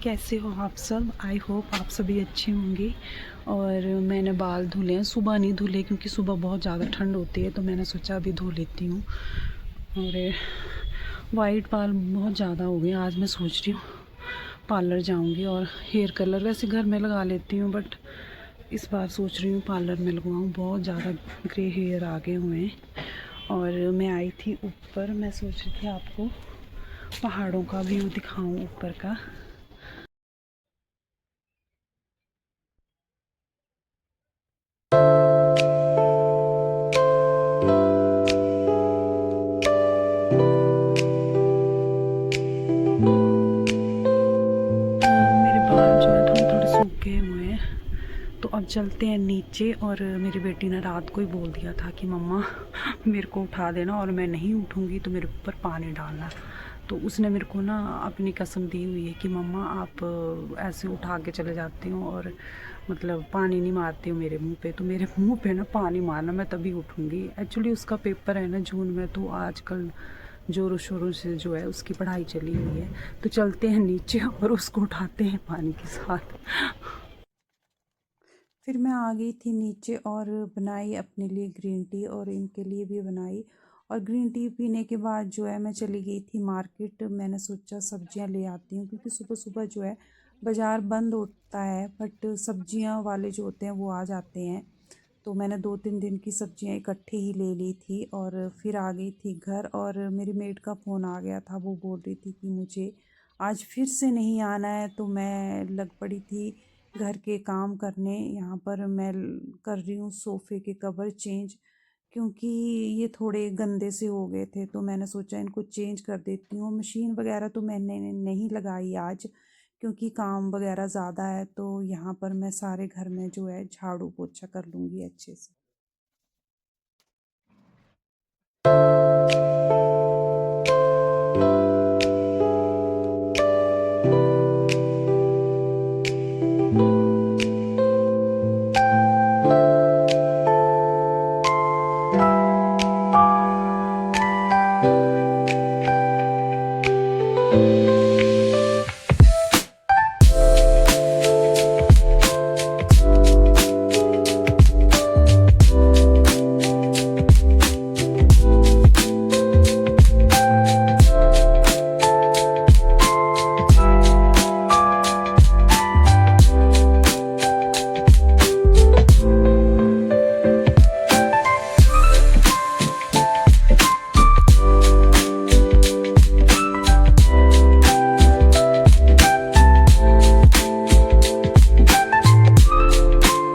कैसे हो आप सब। आई होप आप सभी अच्छे होंगे। और मैंने बाल धुले हैं, सुबह नहीं धुले क्योंकि सुबह बहुत ज़्यादा ठंड होती है, तो मैंने सोचा अभी धो लेती हूँ। और वाइट बाल बहुत ज़्यादा हो गए। आज मैं सोच रही हूँ पार्लर जाऊँगी और हेयर कलर वैसे घर में लगा लेती हूँ, बट इस बार सोच रही हूँ पार्लर में लगवाऊँ। बहुत ज़्यादा ग्रे हेयर आ गए हुए हैं। और मैं आई थी ऊपर, मैं सोच रही थी आपको पहाड़ों का व्यू दिखाऊं ऊपर का। मेरे बाल जो है थोड़े थोड़े सूखे हुए हैं, तो अब चलते हैं नीचे। और मेरी बेटी ने रात को ही बोल दिया था कि मम्मा मेरे को उठा देना, और मैं नहीं उठूँगी तो मेरे ऊपर पानी डालना। तो उसने मेरे को ना अपनी कसम दी हुई है कि मम्मा आप ऐसे उठा के चले जाती हो और मतलब पानी नहीं मारती हो मेरे मुंह पे। तो मेरे मुंह पे ना पानी मारना, मैं तभी उठूँगी। एक्चुअली उसका पेपर है ना जून में, तो आजकल जोरों शोरों से जो है उसकी पढ़ाई चली हुई है। तो चलते हैं नीचे और उसको उठाते हैं पानी के साथ। फिर मैं आ गई थी नीचे और बनाई अपने लिए ग्रीन टी, और इनके लिए भी बनाई। और ग्रीन टी पीने के बाद जो है मैं चली गई थी मार्केट। मैंने सोचा सब्जियां ले आती हूँ, क्योंकि सुबह सुबह जो है बाज़ार बंद होता है, बट सब्जियां वाले जो होते हैं वो आ जाते हैं। तो मैंने 2-3 दिन की सब्जियां इकट्ठे ही ले ली थी और फिर आ गई थी घर। और मेरी मेड का फ़ोन आ गया था, वो बोल रही थी कि मुझे आज फिर से नहीं आना है। तो मैं लग पड़ी थी घर के काम करने। यहाँ पर मैं कर रही हूँ सोफ़े के कवर चेंज, क्योंकि ये थोड़े गंदे से हो गए थे, तो मैंने सोचा इनको चेंज कर देती हूँ। मशीन वगैरह तो मैंने नहीं लगाई आज, क्योंकि काम वगैरह ज़्यादा है। तो यहाँ पर मैं सारे घर में जो है झाड़ू पोछा कर लूँगी अच्छे से।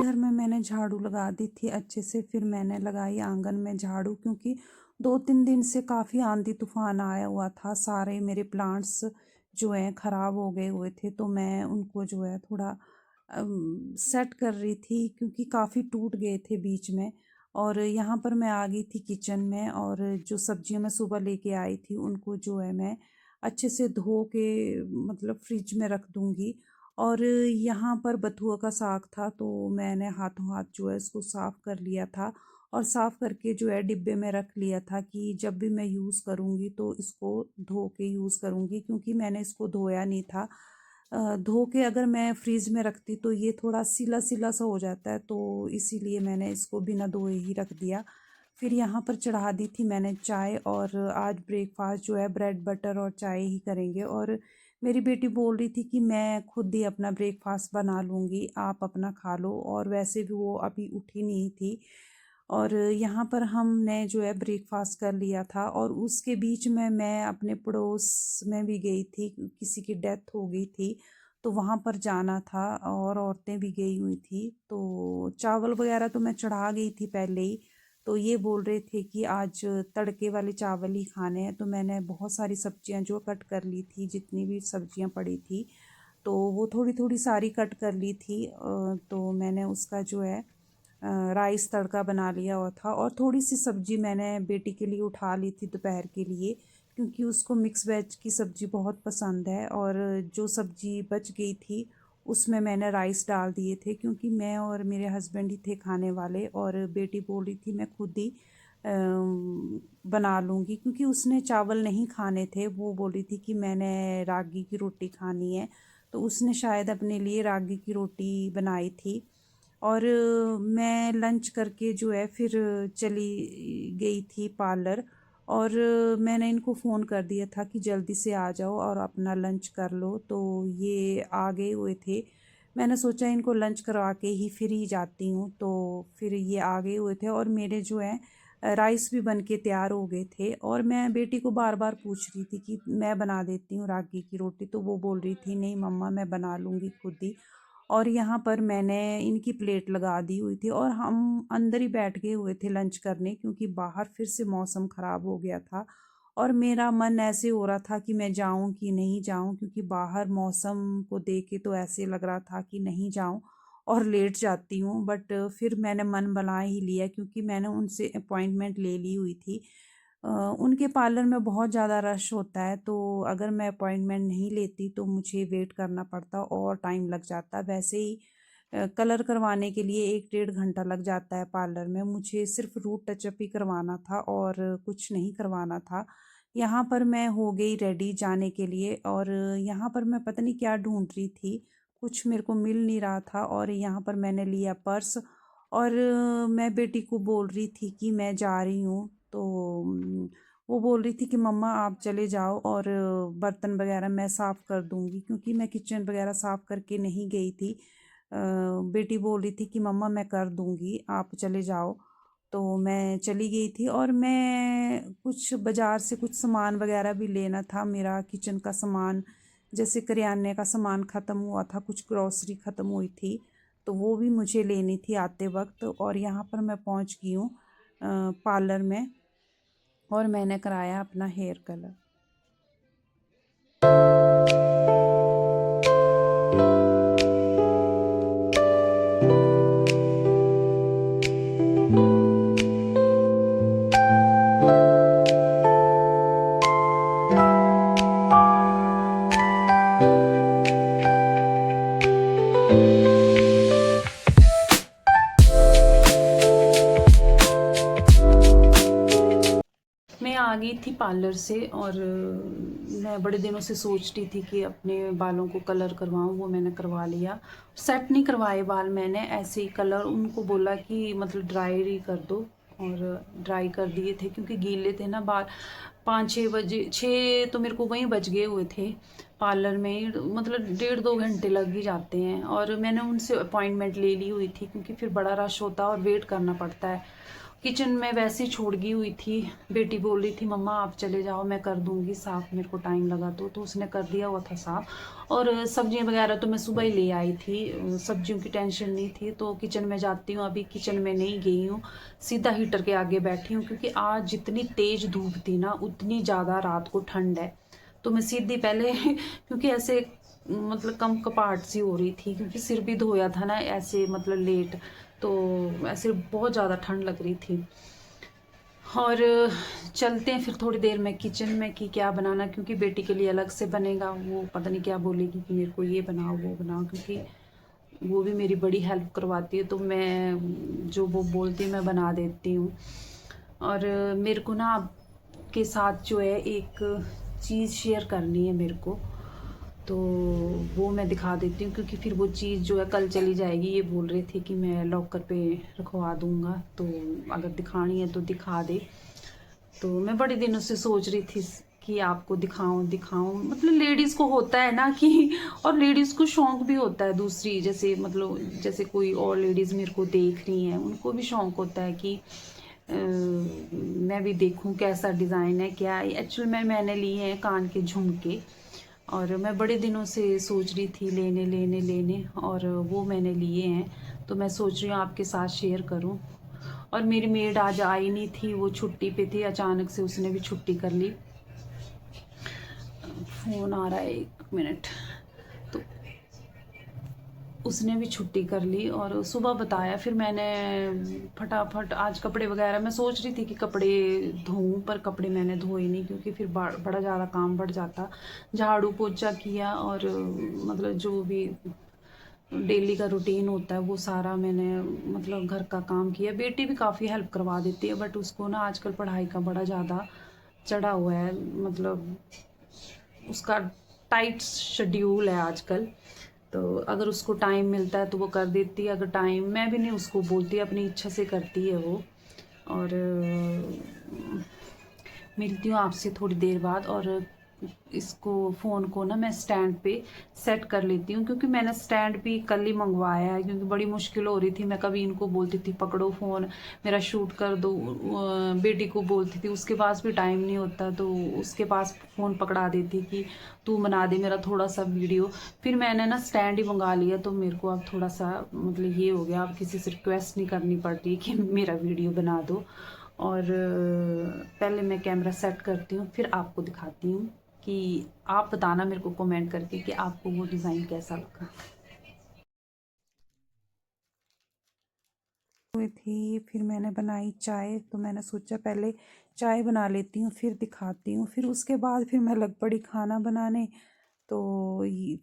घर में मैंने झाड़ू लगा दी थी अच्छे से। फिर मैंने लगाई आंगन में झाड़ू, क्योंकि 2-3 दिन से काफ़ी आंधी तूफान आया हुआ था। सारे मेरे प्लांट्स जो हैं ख़राब हो गए हुए थे, तो मैं उनको जो है थोड़ा सेट कर रही थी, क्योंकि काफ़ी टूट गए थे बीच में। और यहाँ पर मैं आ गई थी किचन में, और जो सब्जियां मैं सुबह लेके आई थी उनको जो है मैं अच्छे से धो के मतलब फ्रिज में रख दूँगी। और यहाँ पर बथुआ का साग था, तो मैंने हाथों हाथ जो है इसको साफ़ कर लिया था। और साफ़ करके जो है डिब्बे में रख लिया था कि जब भी मैं यूज़ करूँगी तो इसको धो के यूज़ करूँगी, क्योंकि मैंने इसको धोया नहीं था। धो के अगर मैं फ्रीज़ में रखती तो ये थोड़ा सिला सिला सा हो जाता है, तो इसीलिए मैंने इसको बिना धोए ही रख दिया। फिर यहाँ पर चढ़ा दी थी मैंने चाय, और आज ब्रेकफास्ट जो है ब्रेड बटर और चाय ही करेंगे। और मेरी बेटी बोल रही थी कि मैं खुद ही अपना ब्रेकफास्ट बना लूँगी, आप अपना खा लो। और वैसे भी वो अभी उठी नहीं थी। और यहाँ पर हमने जो है ब्रेकफास्ट कर लिया था, और उसके बीच में मैं अपने पड़ोस में भी गई थी, किसी की डेथ हो गई थी, तो वहाँ पर जाना था और औरतें भी गई हुई थी। तो चावल वगैरह तो मैं चढ़ा गई थी पहले ही। तो ये बोल रहे थे कि आज तड़के वाले चावल ही खाने हैं, तो मैंने बहुत सारी सब्जियां जो कट कर ली थी, जितनी भी सब्जियां पड़ी थी तो वो थोड़ी थोड़ी सारी कट कर ली थी। तो मैंने उसका जो है राइस तड़का बना लिया हुआ था। और थोड़ी सी सब्जी मैंने बेटी के लिए उठा ली थी दोपहर के लिए, क्योंकि उसको मिक्स वेज की सब्ज़ी बहुत पसंद है। और जो सब्ज़ी बच गई थी उसमें मैंने राइस डाल दिए थे, क्योंकि मैं और मेरे हस्बैंड ही थे खाने वाले। और बेटी बोल रही थी मैं खुद ही बना लूँगी, क्योंकि उसने चावल नहीं खाने थे। वो बोल रही थी कि मैंने रागी की रोटी खानी है। तो उसने शायद अपने लिए रागी की रोटी बनाई थी। और मैं लंच करके जो है फिर चली गई थी पार्लर। और मैंने इनको फ़ोन कर दिया था कि जल्दी से आ जाओ और अपना लंच कर लो, तो ये आ गए हुए थे। मैंने सोचा इनको लंच करवा के ही फिर ही जाती हूँ, तो फिर ये आ गए हुए थे और मेरे जो है राइस भी बन के तैयार हो गए थे। और मैं बेटी को बार बार पूछ रही थी कि मैं बना देती हूँ रागी की रोटी, तो वो बोल रही थी नहीं मम्मा मैं बना लूँगी खुद ही। और यहाँ पर मैंने इनकी प्लेट लगा दी हुई थी और हम अंदर ही बैठ गए हुए थे लंच करने, क्योंकि बाहर फिर से मौसम ख़राब हो गया था। और मेरा मन ऐसे हो रहा था कि मैं जाऊं कि नहीं जाऊं, क्योंकि बाहर मौसम को देख के तो ऐसे लग रहा था कि नहीं जाऊं और लेट जाती हूँ। बट फिर मैंने मन बना ही लिया, क्योंकि मैंने उनसे अपॉइंटमेंट ले ली हुई थी। उनके पार्लर में बहुत ज़्यादा रश होता है, तो अगर मैं अपॉइंटमेंट नहीं लेती तो मुझे वेट करना पड़ता और टाइम लग जाता। वैसे ही कलर करवाने के लिए 1 डेढ़ घंटा लग जाता है पार्लर में। मुझे सिर्फ रूट टचअप ही करवाना था और कुछ नहीं करवाना था। यहाँ पर मैं हो गई रेडी जाने के लिए, और यहाँ पर मैं पता नहीं क्या ढूंढ रही थी, कुछ मेरे को मिल नहीं रहा था। और यहाँ पर मैंने लिया पर्स, और मैं बेटी को बोल रही थी कि मैं जा रही हूँ। तो वो बोल रही थी कि मम्मा आप चले जाओ और बर्तन वगैरह मैं साफ़ कर दूँगी, क्योंकि मैं किचन वगैरह साफ़ करके नहीं गई थी। बेटी बोल रही थी कि मम्मा मैं कर दूँगी आप चले जाओ। तो मैं चली गई थी, और मैं कुछ बाज़ार से कुछ सामान वगैरह भी लेना था, मेरा किचन का सामान, जैसे करियाने का सामान ख़त्म हुआ था, कुछ ग्रॉसरी ख़त्म हुई थी, तो वो भी मुझे लेनी थी आते वक्त। और यहाँ पर मैं पहुँच गई हूँ पार्लर में, और मैंने कराया अपना हेयर कलर। मैं आ गई थी पार्लर से, और मैं बड़े दिनों से सोच रही थी कि अपने बालों को कलर करवाऊँ, वो मैंने करवा लिया। सेट नहीं करवाए बाल मैंने, ऐसे ही कलर, उनको बोला कि मतलब ड्राई ही कर दो, और ड्राई कर दिए थे क्योंकि गीले थे ना बाल। 5-6 बजे, 6 तो मेरे को वहीं बज गए हुए थे पार्लर में ही, मतलब 1.5-2 घंटे लग ही जाते हैं। और मैंने उनसे अपॉइंटमेंट ले ली हुई थी, क्योंकि फिर बड़ा रश होता है और वेट करना पड़ता है। किचन में वैसे ही छोड़ गई हुई थी। बेटी बोल रही थी मम्मा आप चले जाओ मैं कर दूंगी साफ़, मेरे को टाइम लगा तो उसने कर दिया हुआ था साफ़। और सब्जियां वगैरह तो मैं सुबह ही ले आई थी, सब्जियों की टेंशन नहीं थी। तो किचन में जाती हूँ, अभी किचन में नहीं गई हूँ, सीधा हीटर के आगे बैठी हूँ, क्योंकि आज जितनी तेज़ धूप थी ना उतनी ज़्यादा रात को ठंड है। तो मैं सीधी पहले क्योंकि ऐसे मतलब कम कपाट सी हो रही थी, क्योंकि सिर भी धोया था ना ऐसे मतलब लेट, तो ऐसे बहुत ज़्यादा ठंड लग रही थी। और चलते हैं फिर थोड़ी देर में किचन में कि क्या बनाना, क्योंकि बेटी के लिए अलग से बनेगा, वो पता नहीं क्या बोलेगी कि मेरे को ये बनाओ वो बनाओ, क्योंकि वो भी मेरी बड़ी हेल्प करवाती है, तो मैं जो वो बोलती है मैं बना देती हूँ। और मेरे को ना आपके साथ जो है एक चीज़ शेयर करनी है मेरे को, तो वो मैं दिखा देती हूँ, क्योंकि फिर वो चीज़ जो है कल चली जाएगी। ये बोल रहे थे कि मैं लॉकर पे रखवा दूँगा, तो अगर दिखानी है तो दिखा दे। तो मैं बड़े दिनों से सोच रही थी कि आपको दिखाऊं दिखाऊं, मतलब लेडीज़ को होता है ना कि, और लेडीज़ को शौक भी होता है दूसरी, जैसे मतलब जैसे कोई और लेडीज़ मेरे को देख रही हैं, उनको भी शौक होता है कि मैं भी देखूं कैसा डिज़ाइन है क्या। एक्चुअल में मैंने लिए हैं कान के झुमके, और मैं बड़े दिनों से सोच रही थी लेने लेने लेने, और वो मैंने लिए हैं, तो मैं सोच रही हूँ आपके साथ शेयर करूँ। और मेरी मेड आज आई नहीं थी, वो छुट्टी पे थी, अचानक से उसने भी छुट्टी कर ली। फ़ोन आ रहा है 1 मिनट। तो उसने भी छुट्टी कर ली और सुबह बताया, फिर मैंने फटाफट आज कपड़े वगैरह, मैं सोच रही थी कि कपड़े धोऊं, पर कपड़े मैंने धोए नहीं, क्योंकि फिर बड़ा ज़्यादा काम बढ़ जाता। झाड़ू पोछा किया, और मतलब जो भी डेली का रूटीन होता है वो सारा मैंने मतलब घर का काम किया। बेटी भी काफ़ी हेल्प करवा देती है, बट उसको ना आजकल पढ़ाई का बड़ा ज़्यादा चढ़ा हुआ है, मतलब उसका टाइट शेड्यूल है आजकल, तो अगर उसको टाइम मिलता है तो वो कर देती है, अगर टाइम, मैं भी नहीं उसको बोलती, अपनी इच्छा से करती है वो। और मिलती हूँ आपसे थोड़ी देर बाद। और इसको फ़ोन को ना मैं स्टैंड पे सेट कर लेती हूँ, क्योंकि मैंने स्टैंड भी कल ही मंगवाया है, क्योंकि बड़ी मुश्किल हो रही थी। मैं कभी इनको बोलती थी पकड़ो फ़ोन मेरा शूट कर दो, बेटी को बोलती थी, उसके पास भी टाइम नहीं होता, तो उसके पास फ़ोन पकड़ा देती कि तू बना दे मेरा थोड़ा सा वीडियो। फिर मैंने ना स्टैंड ही मंगा लिया, तो मेरे को अब थोड़ा सा मतलब ये हो गया, अब किसी से रिक्वेस्ट नहीं करनी पड़ती कि मेरा वीडियो बना दो। और पहले मैं कैमरा सेट करती हूँ, फिर आपको दिखाती हूँ कि आप बताना मेरे को कमेंट करके कि आपको वो डिज़ाइन कैसा लगा। हुई थी, फिर मैंने बनाई चाय, तो मैंने सोचा पहले चाय बना लेती हूँ फिर दिखाती हूँ। फिर उसके बाद फिर मैं लग पड़ी खाना बनाने, तो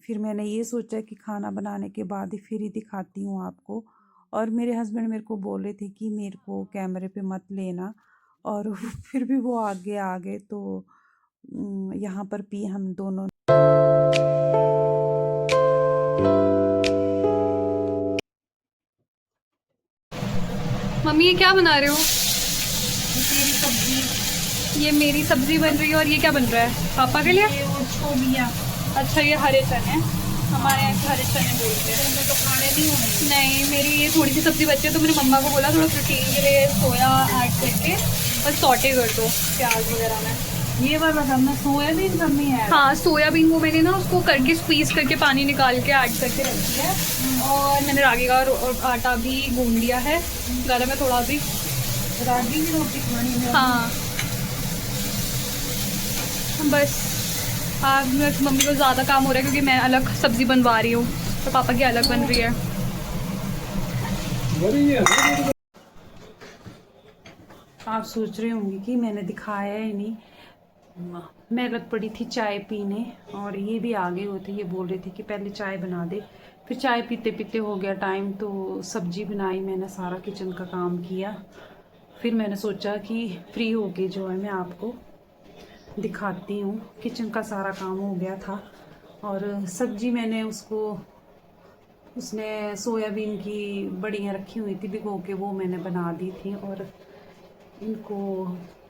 फिर मैंने ये सोचा कि खाना बनाने के बाद ही फिर ही दिखाती हूँ आपको। और मेरे हस्बैंड मेरे को बोले थे कि मेरे को कैमरे पे मत लेना, और फिर भी वो आगे आ गए, तो यहाँ पर पी हम दोनों। मम्मी ये क्या बना रहे हो? तेरी सब्जी, ये मेरी सब्जी बन रही है और ये क्या बन रहा है पापा के लिए? और छोलियाँ, अच्छा ये हरे चने, हमारे यहाँ हरे चने बोलते हैं। तो खाने नहीं होंगे। नहीं मेरी ये थोड़ी सी सब्जी बची है, तो मैंने मम्मा को बोला थोड़ा प्रोटीन के लिए सोया ऐड करके बस सॉटे कर दो प्याज वगैरह में। ये वाला करना, सोयाबीन करनी है। हाँ सोयाबीन को मैंने ना उसको करके स्क्वीज करके पानी निकाल के ऐड करके रख दिया है, और मैंने रागी का आटा भी गूंद लिया है गला में थोड़ा भी। रागी की रोटी खानी है। हाँ बस आज मम्मी को ज़्यादा काम हो रहा है, क्योंकि मैं अलग सब्जी बनवा रही हूँ तो पापा की अलग बन रही है। आप सोच रहे होंगे कि मैंने दिखाया ही नहीं, मैं लग पड़ी थी चाय पीने, और ये भी आगे हुए थे, ये बोल रहे थे कि पहले चाय बना दे। फिर चाय पीते पीते हो गया टाइम, तो सब्जी बनाई मैंने, सारा किचन का काम किया। फिर मैंने सोचा कि फ्री होके जो है मैं आपको दिखाती हूँ। किचन का सारा काम हो गया था, और सब्जी मैंने उसने सोयाबीन की बड़ियाँ रखी हुई थी भिगो के, वो मैंने बना दी थी। और इनको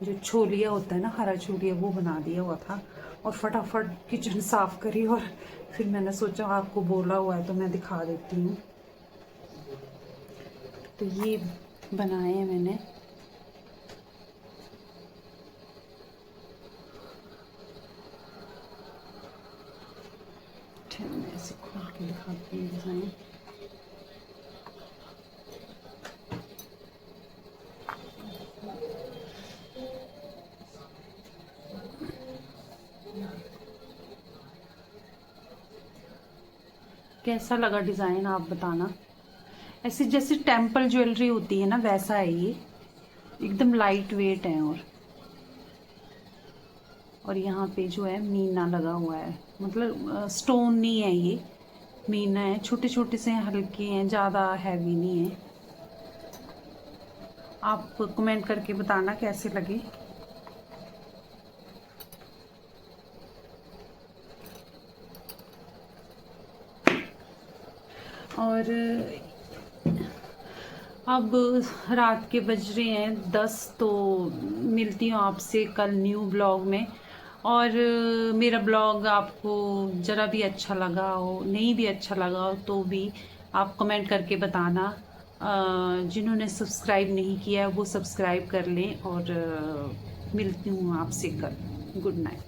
जो छोलिया होता है ना, हरा छोलिया, वो बना दिया हुआ था। और फटाफट किचन साफ़ करी, और फिर मैंने सोचा आपको बोला हुआ है तो मैं दिखा देती हूँ। तो ये बनाए हैं मैंने। मैं ऐसे खोल के दिखाती हूँ डिज़ाइन। कैसा लगा डिज़ाइन आप बताना। ऐसे जैसे टेम्पल ज्वेलरी होती है ना, वैसा है ये, एकदम लाइट वेट है। और यहाँ पे जो है मीना लगा हुआ है, मतलब स्टोन नहीं है ये, मीना है, छोटे छोटे से हल्के हैं, ज़्यादा हैवी नहीं है। आप कमेंट करके बताना कैसे लगे। और अब रात के बज रहे हैं 10, तो मिलती हूँ आपसे कल न्यू ब्लॉग में। और मेरा ब्लॉग आपको ज़रा भी अच्छा लगा हो, नहीं भी अच्छा लगा हो, तो भी आप कमेंट करके बताना। जिन्होंने सब्सक्राइब नहीं किया वो सब्सक्राइब कर लें। और मिलती हूँ आपसे कल। Good night.